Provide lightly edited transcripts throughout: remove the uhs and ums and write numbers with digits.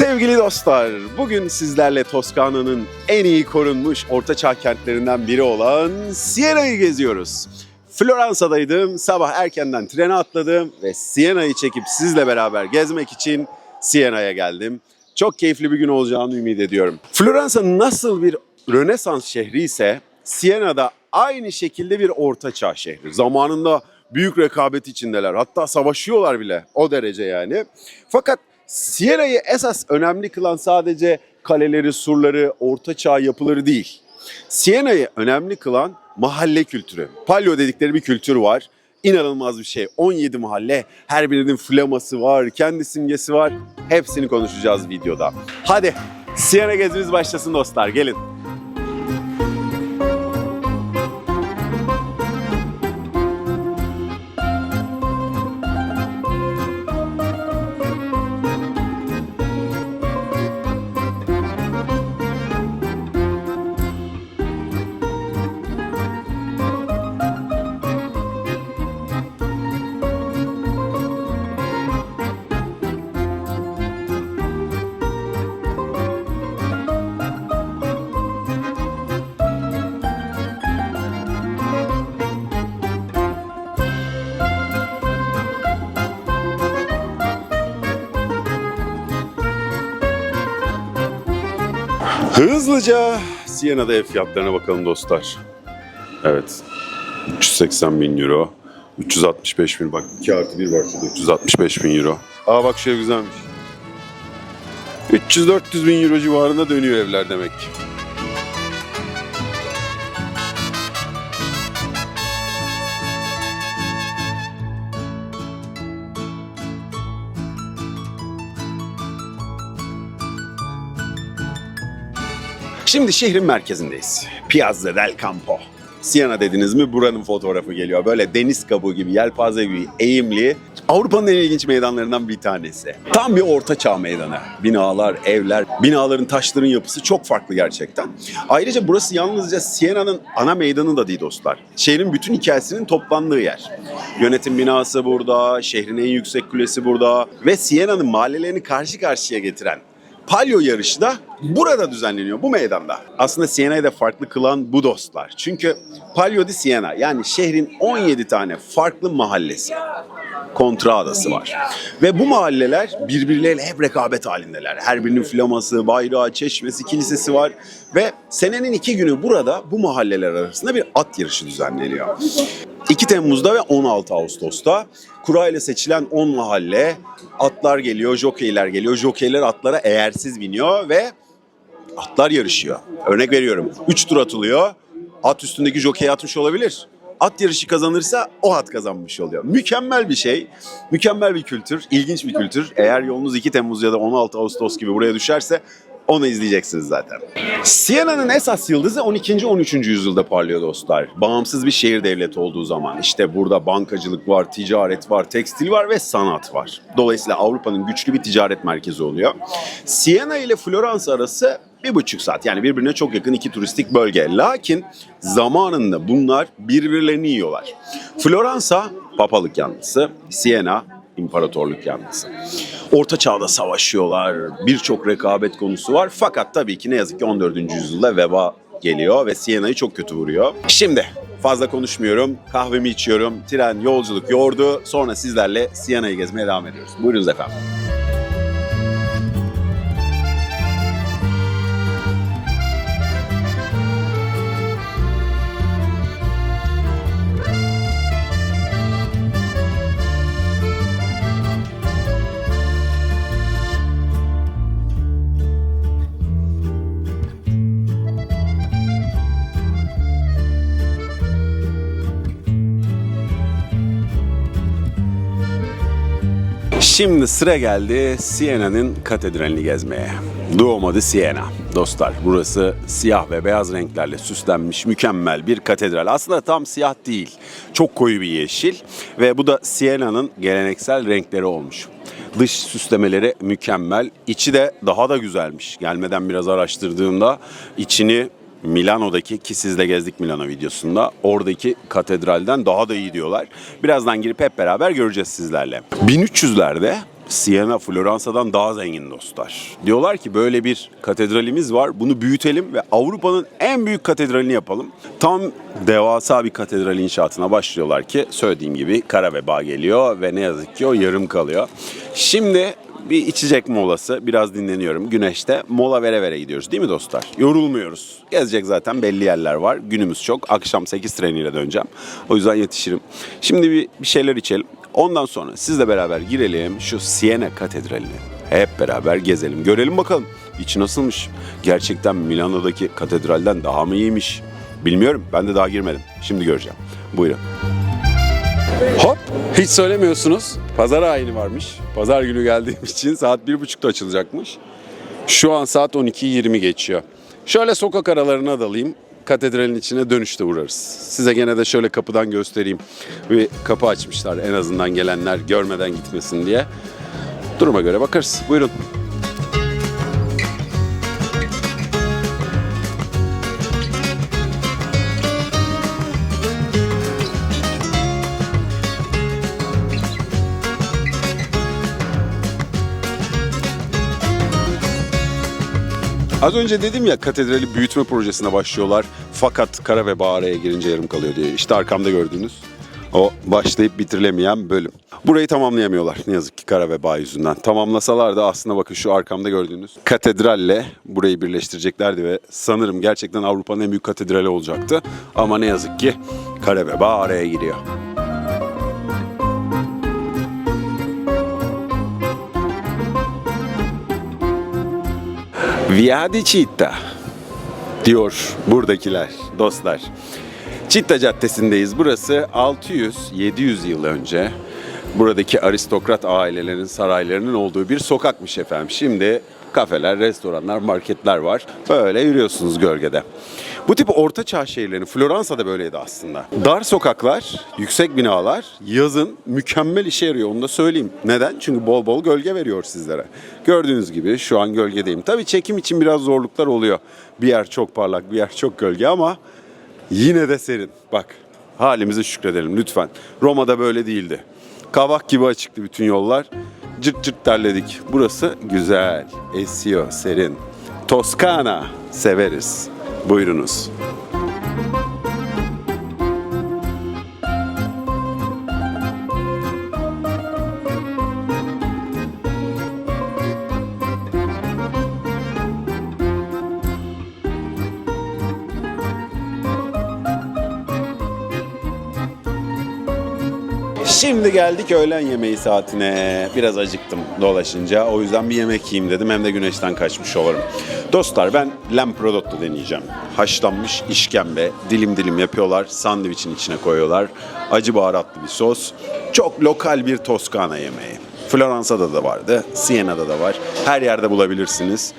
Sevgili dostlar, bugün sizlerle Toskana'nın en iyi korunmuş ortaçağ kentlerinden biri olan Siena'yı geziyoruz. Floransa'daydım, sabah erkenden trene atladım ve Siena'yı çekip sizle beraber gezmek için Siena'ya geldim. Çok keyifli bir gün olacağını ümit ediyorum. Floransa nasıl bir Rönesans şehri ise Siena'da aynı şekilde bir ortaçağ şehri. Zamanında büyük rekabet içindeler, hatta savaşıyorlar bile, o derece yani. Fakat Siena'yı esas önemli kılan sadece kaleleri, surları, ortaçağ yapıları değil. Siena'yı önemli kılan mahalle kültürü. Palio dedikleri bir kültür var. İnanılmaz bir şey. 17 mahalle, her birinin flaması var, kendi simgesi var. Hepsini konuşacağız videoda. Hadi Siena gezimiz başlasın dostlar, gelin. Hızlıca Siena'da ev fiyatlarına bakalım dostlar. Evet, 380 bin euro, 365 bin, bak 2 artı 1 var şurada, 365 bin euro. Aa bak şey güzelmiş. 300-400 bin euro civarında dönüyor evler demek ki. Şimdi şehrin merkezindeyiz. Piazza del Campo. Siena dediniz mi buranın fotoğrafı geliyor. Böyle deniz kabuğu gibi, yelpaze gibi eğimli. Avrupa'nın en ilginç meydanlarından bir tanesi. Tam bir ortaçağ meydanı. Binalar, evler, binaların, taşların yapısı çok farklı gerçekten. Ayrıca burası yalnızca Siena'nın ana meydanı da değil dostlar. Şehrin bütün hikayesinin toplandığı yer. Yönetim binası burada, şehrin en yüksek kulesi burada ve Siena'nın mahallelerini karşı karşıya getiren Palio yarışı da burada düzenleniyor, bu meydanda. Aslında Siena'yı da farklı kılan bu dostlar. Çünkü Palio di Siena, yani şehrin 17 tane farklı mahallesi, Contradası var. Ve bu mahalleler birbirleriyle hep rekabet halindeler. Her birinin flaması, bayrağı, çeşmesi, kilisesi var. Ve senenin 2 günü burada bu mahalleler arasında bir at yarışı düzenleniyor. 2 Temmuz'da ve 16 Ağustos'ta kura ile seçilen 10 mahalle, atlar geliyor, jokeyler geliyor. Jokeyler atlara eğersiz biniyor ve atlar yarışıyor. Örnek veriyorum, 3 tur atılıyor. At üstündeki jokeyi atmış olabilir. At yarışı kazanırsa o at kazanmış oluyor. Mükemmel bir şey, mükemmel bir kültür, ilginç bir kültür. Eğer yolunuz 2 Temmuz ya da 16 Ağustos gibi buraya düşerse onu izleyeceksiniz zaten. Siena'nın esas yıldızı 12. 13. yüzyılda parlıyor dostlar. Bağımsız bir şehir devleti olduğu zaman. İşte burada bankacılık var, ticaret var, tekstil var ve sanat var. Dolayısıyla Avrupa'nın güçlü bir ticaret merkezi oluyor. Siena ile Floransa arası 1,5 saat, yani birbirine çok yakın 2 turistik bölge. Lakin zamanında bunlar birbirlerini yiyorlar. Floransa papalık yanlısı, Siena imparatorluk yanlısı. Orta Çağ'da savaşıyorlar, birçok rekabet konusu var. Fakat tabii ki ne yazık ki 14. yüzyılda veba geliyor ve Siena'yı çok kötü vuruyor. Şimdi fazla konuşmuyorum, kahvemi içiyorum, tren yolculuk yordu. Sonra sizlerle Siena'yı gezmeye devam ediyoruz. Buyurunuz efendim. Şimdi sıra geldi Siena'nın katedralini gezmeye. Duomo di Siena. Dostlar, burası siyah ve beyaz renklerle süslenmiş mükemmel bir katedral. Aslında tam siyah değil, çok koyu bir yeşil ve bu da Siena'nın geleneksel renkleri olmuş. Dış süslemeleri mükemmel, içi de daha da güzelmiş. Gelmeden biraz araştırdığımda içini Milano'daki, ki sizle gezdik Milano videosunda, oradaki katedralden daha da iyi diyorlar. Birazdan girip hep beraber göreceğiz sizlerle. 1300'lerde Siena, Floransa'dan daha zengin dostlar. Diyorlar ki böyle bir katedralimiz var, bunu büyütelim ve Avrupa'nın en büyük katedralini yapalım. Tam devasa bir katedral inşaatına başlıyorlar ki söylediğim gibi kara veba geliyor ve ne yazık ki o yarım kalıyor. Şimdi bir içecek molası, biraz dinleniyorum güneşte, mola vere vere gidiyoruz değil mi dostlar? Yorulmuyoruz. Gezecek zaten belli yerler var. Günümüz çok. Akşam 8 treniyle döneceğim. O yüzden yetişirim. Şimdi bir şeyler içelim. Ondan sonra sizle beraber girelim şu Siena Katedrali'ne. Hep beraber gezelim. Görelim bakalım içi nasılmış. Gerçekten Milano'daki katedralden daha mı iyiymiş? Bilmiyorum. Ben de daha girmedim. Şimdi göreceğim. Buyurun. Hop! Hiç söylemiyorsunuz. Pazar ayini varmış. Pazar günü geldiğim için saat 1.30'da açılacakmış. Şu an saat 12:20 geçiyor. Şöyle sokak aralarına dalayım. Katedralin içine dönüşte uğrarız. Size gene de şöyle kapıdan göstereyim. Bir kapı açmışlar en azından gelenler görmeden gitmesin diye. Duruma göre bakarız. Buyurun. Az önce dedim ya katedrali büyütme projesine başlıyorlar. Fakat kara ve araya girince yarım kalıyor diye. İşte arkamda gördüğünüz o başlayıp bitirilemeyen bölüm. Burayı tamamlayamıyorlar ne yazık ki kara veba yüzünden. Tamamlasalar da aslında bakın şu arkamda gördüğünüz katedralle burayı birleştireceklerdi ve sanırım gerçekten Avrupa'nın en büyük katedrali olacaktı. Ama ne yazık ki kara veba araya giriyor. Via di Citta diyor buradakiler dostlar. Citta Caddesi'ndeyiz. Burası 600-700 yıl önce buradaki aristokrat ailelerin saraylarının olduğu bir sokakmış efendim. Şimdi kafeler, restoranlar, marketler var. Böyle yürüyorsunuz gölgede. Bu tip ortaçağ şehirlerin, Floransa'da böyleydi aslında. Dar sokaklar, yüksek binalar yazın mükemmel işe yarıyor, onu da söyleyeyim. Neden? Çünkü bol bol gölge veriyor sizlere. Gördüğünüz gibi şu an gölgedeyim. Tabii çekim için biraz zorluklar oluyor. Bir yer çok parlak, bir yer çok gölge ama yine de serin. Bak, halimize şükredelim lütfen. Roma'da böyle değildi. Kavak gibi açıktı bütün yollar. Cırt cırt terledik. Burası güzel, esiyor, serin. Toskana severiz. Buyurunuz. Şimdi geldik öğlen yemeği saatine. Biraz acıktım dolaşınca. O yüzden bir yemek yiyeyim dedim. Hem de güneşten kaçmış olurum. Dostlar ben Lamprodotto deneyeceğim. Haşlanmış işkembe. Dilim dilim yapıyorlar. Sandviçin içine koyuyorlar. Acı baharatlı bir sos. Çok lokal bir Toskana yemeği. Floransa'da da vardı. Siena'da da var. Her yerde bulabilirsiniz.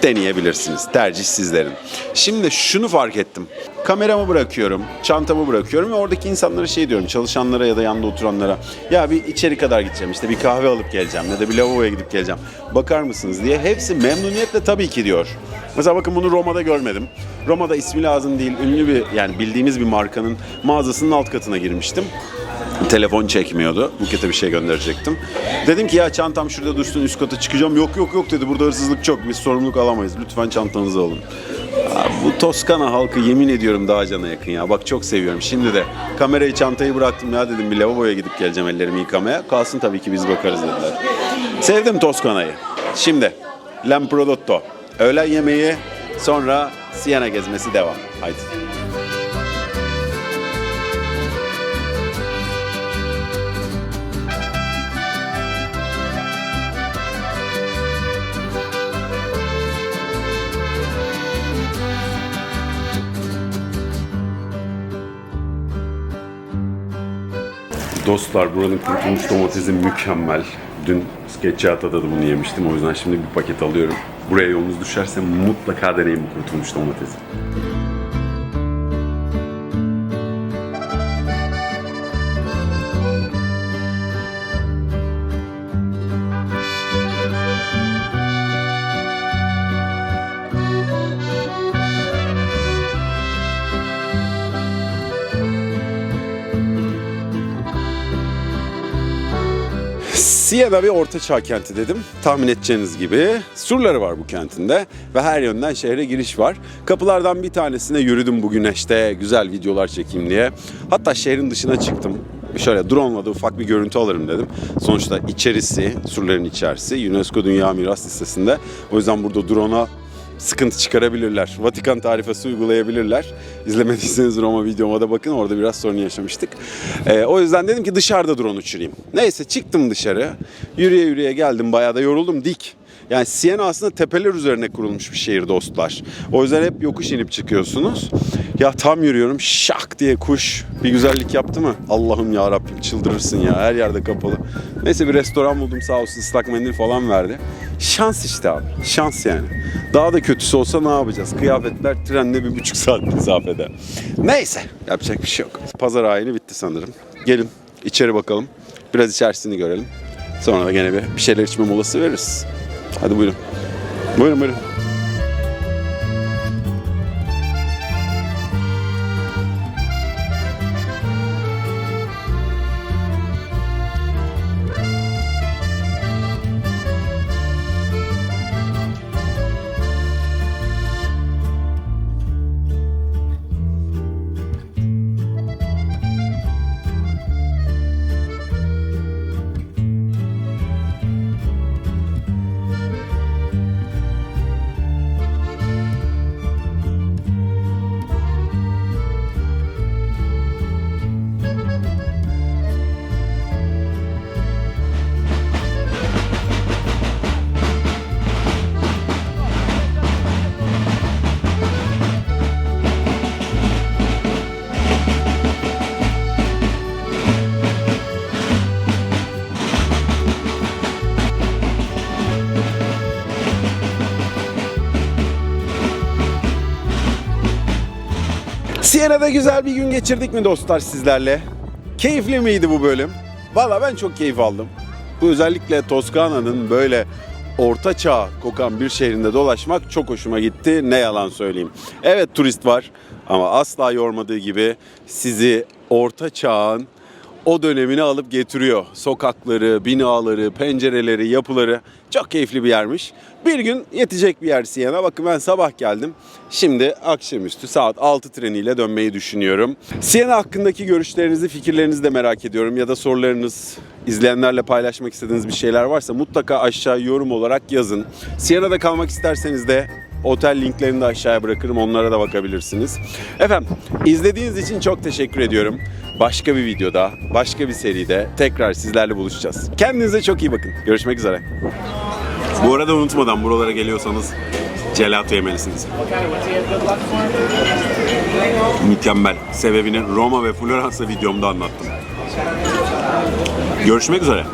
Deneyebilirsiniz. Tercih sizlerin. Şimdi şunu fark ettim. Kameramı bırakıyorum, çantamı bırakıyorum ve oradaki insanlara şey diyorum, çalışanlara ya da yanında oturanlara. Ya bir içeri kadar gideceğim, işte bir kahve alıp geleceğim ya da bir lavaboya gidip geleceğim. Bakar mısınız diye. Hepsi memnuniyetle tabii ki diyor. Mesela bakın bunu Roma'da görmedim. Roma'da ismi lazım değil, ünlü bir yani bildiğimiz bir markanın mağazasının alt katına girmiştim. Telefon çekmiyordu. Buket'e bir şey gönderecektim. Dedim ki ya çantam şurada dursun, üst kata çıkacağım. Yok dedi, burada hırsızlık çok. Biz sorumluluk alamayız. Lütfen çantanızı alın. Bu Toskana halkı yemin ediyorum daha cana yakın ya. Bak çok seviyorum. Şimdi de kamerayı, çantayı bıraktım ya, dedim bir lavaboya gidip geleceğim ellerimi yıkamaya. Kalsın tabii ki biz bakarız dediler. Sevdim Toskana'yı. Şimdi Lamprodotto. Öğlen yemeği, sonra Siena gezmesi devam. Haydi. Dostlar buranın kurutulmuş domatesi mükemmel. Dün Skeccata'da da bunu yemiştim. O yüzden şimdi bir paket alıyorum. Buraya yolunuz düşerse mutlaka deneyin bu kurutulmuş domatesi. Siena bir ortaçağ kenti dedim. Tahmin edeceğiniz gibi surları var bu kentinde ve her yönden şehre giriş var. Kapılardan bir tanesine yürüdüm bu güneşte, güzel videolar çekeyim diye. Hatta şehrin dışına çıktım. Şöyle drone'la da ufak bir görüntü alırım dedim. Sonuçta içerisi, surların içerisi UNESCO Dünya Miras Listesi'nde. O yüzden burada drone'a sıkıntı çıkarabilirler. Vatikan tarifesi uygulayabilirler. İzlemediyseniz Roma videoma da bakın, orada biraz sorun yaşamıştık. O yüzden dedim ki dışarıda drone uçurayım. Neyse çıktım dışarı. Yürüye yürüye geldim. Bayağı da yoruldum. Dik. Yani Siena aslında tepeler üzerine kurulmuş bir şehir dostlar. O yüzden hep yokuş inip çıkıyorsunuz. Ya tam yürüyorum, şak diye kuş bir güzellik yaptı mı? Allah'ım ya Rabbim, çıldırırsın ya, her yerde kapalı. Neyse bir restoran buldum, sağ olsun ıslak mendil falan verdi. Şans işte abi, şans yani. Daha da kötüsü olsa ne yapacağız? Kıyafetler trenle 1,5 saat mesafede. Neyse, yapacak bir şey yok. Pazar ayini bitti sanırım. Gelin içeri bakalım, biraz içerisini görelim. Sonra da gene bir şeyler içme molası veririz. Hadi buyurun. Buyurun buyurun. Siena'da güzel bir gün geçirdik mi dostlar sizlerle? Keyifli miydi bu bölüm? Valla ben çok keyif aldım. Bu özellikle Toskana'nın böyle orta çağ kokan bir şehrinde dolaşmak çok hoşuma gitti. Ne yalan söyleyeyim. Evet turist var ama asla yormadığı gibi sizi orta çağın o dönemini alıp getiriyor. Sokakları, binaları, pencereleri, yapıları çok keyifli bir yermiş. Bir gün yetecek bir yer Siena. Bakın ben sabah geldim. Şimdi akşamüstü saat 6 treniyle dönmeyi düşünüyorum. Siena hakkındaki görüşlerinizi, fikirlerinizi de merak ediyorum. Ya da sorularınız, izleyenlerle paylaşmak istediğiniz bir şeyler varsa mutlaka aşağı yorum olarak yazın. Siena'da kalmak isterseniz de otel linklerini de aşağıya bırakırım. Onlara da bakabilirsiniz. Efendim, izlediğiniz için çok teşekkür ediyorum. Başka bir videoda, başka bir seride tekrar sizlerle buluşacağız. Kendinize çok iyi bakın. Görüşmek üzere. Bu arada unutmadan buralara geliyorsanız gelato yemelisiniz. Mükemmel. Sebebini Roma ve Floransa videomda anlattım. Görüşmek üzere.